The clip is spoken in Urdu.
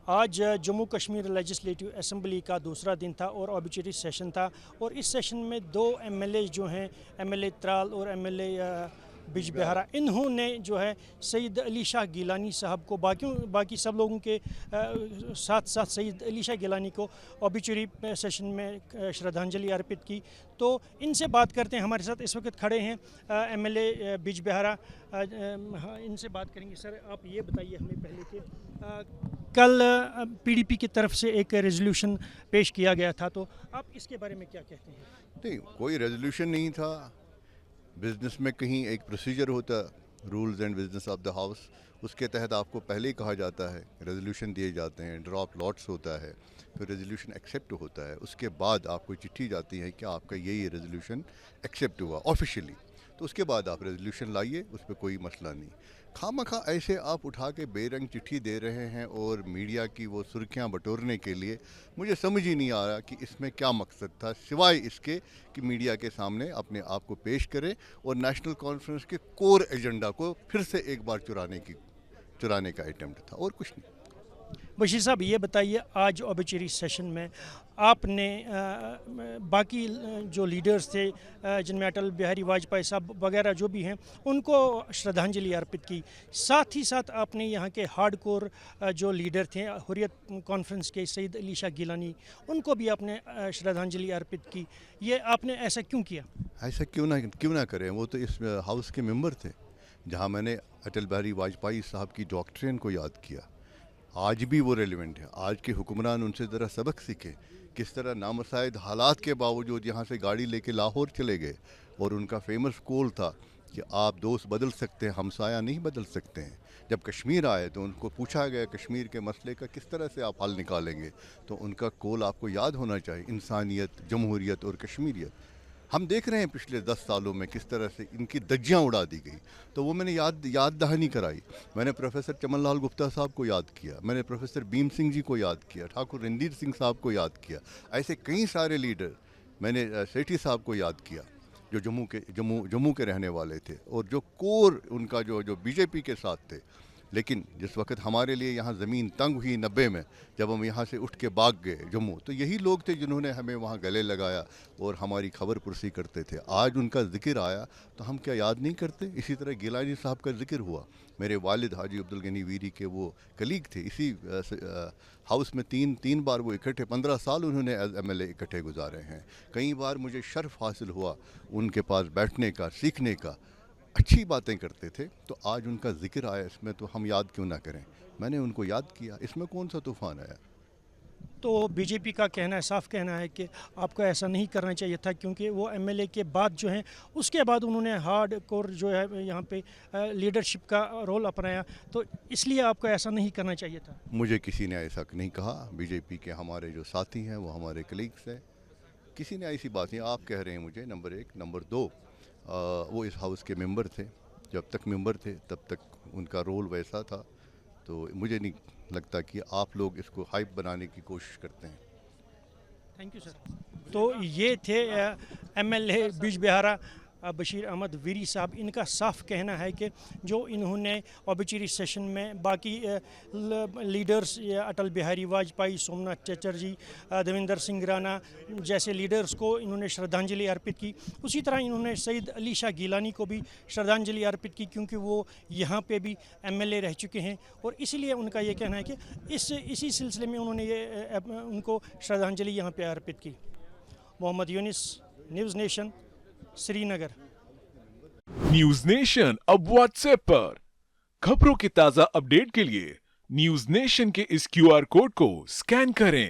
آج جموں کشمیر لیجسلیٹو اسمبلی کا دوسرا دن تھا اور آبچری سیشن تھا، اور اس سیشن میں دو ایم ایل اے جو ہیں، ایم ایل اے ترال اور ایم ایل اے بج بہارا، انہوں نے جو ہے سید علی شاہ گیلانی صاحب کو باقی سب لوگوں کے ساتھ ساتھ سید علی شاہ گیلانی کو آبچری سیشن میں شردھانجلی ارپت کی۔ تو ان سے بات کرتے ہیں، ہمارے ساتھ اس وقت کھڑے ہیں ایم ایل اے بج بہارا، ان سے بات کریں گے۔ سر آپ یہ بتائیے ہمیں پہلے کہ کل پی ڈی پی کی طرف سے ایک ریزولوشن پیش کیا گیا تھا، تو آپ اس کے بارے میں کیا کہتے ہیں؟ نہیں، کوئی ریزولوشن نہیں تھا۔ بزنس میں کہیں ایک پروسیجر ہوتا، rules and business of the house, اس کے تحت آپ کو پہلے ہی کہا جاتا ہے، ریزولوشن دیے جاتے ہیں، ڈراپ لاٹس ہوتا ہے، پھر ریزولوشن ایکسیپٹ ہوتا ہے، اس کے بعد آپ کو چٹھی جاتی ہے کہ آپ کا یہ ریزولوشن ایکسیپٹ ہوا آفیشیلی، تو اس کے بعد آپ ریزولوشن لائیے، اس پہ کوئی مسئلہ نہیں۔ خواہ ایسے آپ اٹھا کے بے رنگ چٹھی دے رہے ہیں اور میڈیا کی وہ سرخیاں بٹورنے کے لیے، مجھے سمجھ ہی نہیں آ رہا کہ اس میں کیا مقصد تھا، سوائے اس کے کہ میڈیا کے سامنے اپنے آپ کو پیش کرے اور نیشنل کانفرنس کے کور ایجنڈا کو پھر سے ایک بار چرانے کا اٹیمپٹ تھا، اور کچھ نہیں۔ بشیر صاحب یہ بتائیے، آج آبچری سیشن میں آپ نے باقی جو لیڈرز تھے، جن میں اٹل بہاری واجپئی صاحب وغیرہ جو بھی ہیں، ان کو شردھانجلی ارپت کی، ساتھ ہی ساتھ آپ نے یہاں کے ہارڈ کور جو لیڈر تھے حریت کانفرنس کے سید علی شاہ گیلانی، ان کو بھی آپ نے شردھانجلی ارپت کی۔ یہ آپ نے ایسا کیوں کیا؟ ایسا کیوں نہ کریں، وہ تو اس ہاؤس کے ممبر تھے، جہاں میں نے اٹل بہاری واجپئی صاحب کی ڈاکٹرین کو یاد کیا۔ آج بھی وہ ریلیونٹ ہے، آج کے حکمران ان سے ذرا سبق سیکھیں، کس طرح نامساعد حالات کے باوجود یہاں سے گاڑی لے کے لاہور چلے گئے، اور ان کا فیمس کول تھا کہ آپ دوست بدل سکتے ہیں، ہمسایہ نہیں بدل سکتے ہیں۔ جب کشمیر آئے تو ان کو پوچھا گیا کشمیر کے مسئلے کا کس طرح سے آپ حل نکالیں گے، تو ان کا کول آپ کو یاد ہونا چاہیے، انسانیت، جمہوریت اور کشمیریت۔ ہم دیکھ رہے ہیں پچھلے 10 سالوں میں کس طرح سے ان کی دجیاں اڑا دی گئی، تو وہ میں نے یاد دہانی کرائی۔ میں نے پروفیسر چمن لال گپتا صاحب کو یاد کیا، میں نے پروفیسر بھیم سنگھ جی کو یاد کیا، ٹھاکر رندیر سنگھ صاحب کو یاد کیا، ایسے کئی سارے لیڈر، میں نے سیٹھی صاحب کو یاد کیا، جو جموں کے رہنے والے تھے، اور جو کور ان کا جو بی جے پی کے ساتھ تھے۔ لیکن جس وقت ہمارے لیے یہاں زمین تنگ ہوئی 90 میں، جب ہم یہاں سے اٹھ کے بھاگ گئے جموں، تو یہی لوگ تھے جنہوں نے ہمیں وہاں گلے لگایا اور ہماری خبر پرسی کرتے تھے۔ آج ان کا ذکر آیا تو ہم کیا یاد نہیں کرتے؟ اسی طرح گیلانی صاحب کا ذکر ہوا، میرے والد حاجی عبدالغنی ویری کے وہ کلیگ تھے، اسی ہاؤس میں تین بار وہ اکٹھے، 15 سال انہوں نے ایز ایم ایل اے اکٹھے گزارے ہیں۔ کئی بار مجھے شرف حاصل ہوا ان کے پاس بیٹھنے کا، سیکھنے کا، اچھی باتیں کرتے تھے۔ تو آج ان کا ذکر آیا اس میں، تو ہم یاد کیوں نہ کریں؟ میں نے ان کو یاد کیا، اس میں کون سا طوفان آیا؟ تو بی جے پی کا کہنا ہے، صاف کہنا ہے کہ آپ کو ایسا نہیں کرنا چاہیے تھا، کیونکہ وہ ایم ایل اے کے بعد جو ہیں، اس کے بعد انہوں نے ہارڈ کور جو ہے یہاں پہ لیڈرشپ کا رول اپنایا، تو اس لیے آپ کو ایسا نہیں کرنا چاہیے تھا۔ مجھے کسی نے ایسا نہیں کہا، بی جے پی کے ہمارے جو ساتھی ہیں وہ ہمارے کلیگس ہیں، کسی نے ایسی بات نہیں۔ آپ کہہ رہے ہیں مجھے، نمبر 1، نمبر 2، وہ اس ہاؤس کے ممبر تھے، جب تک ممبر تھے تب تک ان کا رول ویسا تھا، تو مجھے نہیں لگتا کہ آپ لوگ اس کو ہائپ بنانے کی کوشش کرتے ہیں۔ Thank you sir. تو یہ تھے ایم ایل اے بج بہارا بشیر احمد ویری صاحب۔ ان کا صاف کہنا ہے کہ جو انہوں نے آبچری سیشن میں باقی لیڈرز، اٹل بہاری واجپئی، سومناتھ چٹرجی، دیویندر سنگھ رانا جیسے لیڈرز کو انہوں نے شردھانجلی ارپت کی، اسی طرح انہوں نے سید علی شاہ گیلانی کو بھی شردھانجلی ارپت کی، کیونکہ وہ یہاں پہ بھی ایم ایل اے رہ چکے ہیں، اور اسی لیے ان کا یہ کہنا ہے کہ اسی سلسلے میں انہوں نے ان کو شردھانجلی یہاں پہ ارپت کی۔ محمد یونس، نیوز نیشن، سری نگر۔ نیوز نیشن اب واٹس ایپ پر خبروں کے تازہ اپڈیٹ کے لیے نیوز نیشن کے اس QR کوڈ کو سکین کریں۔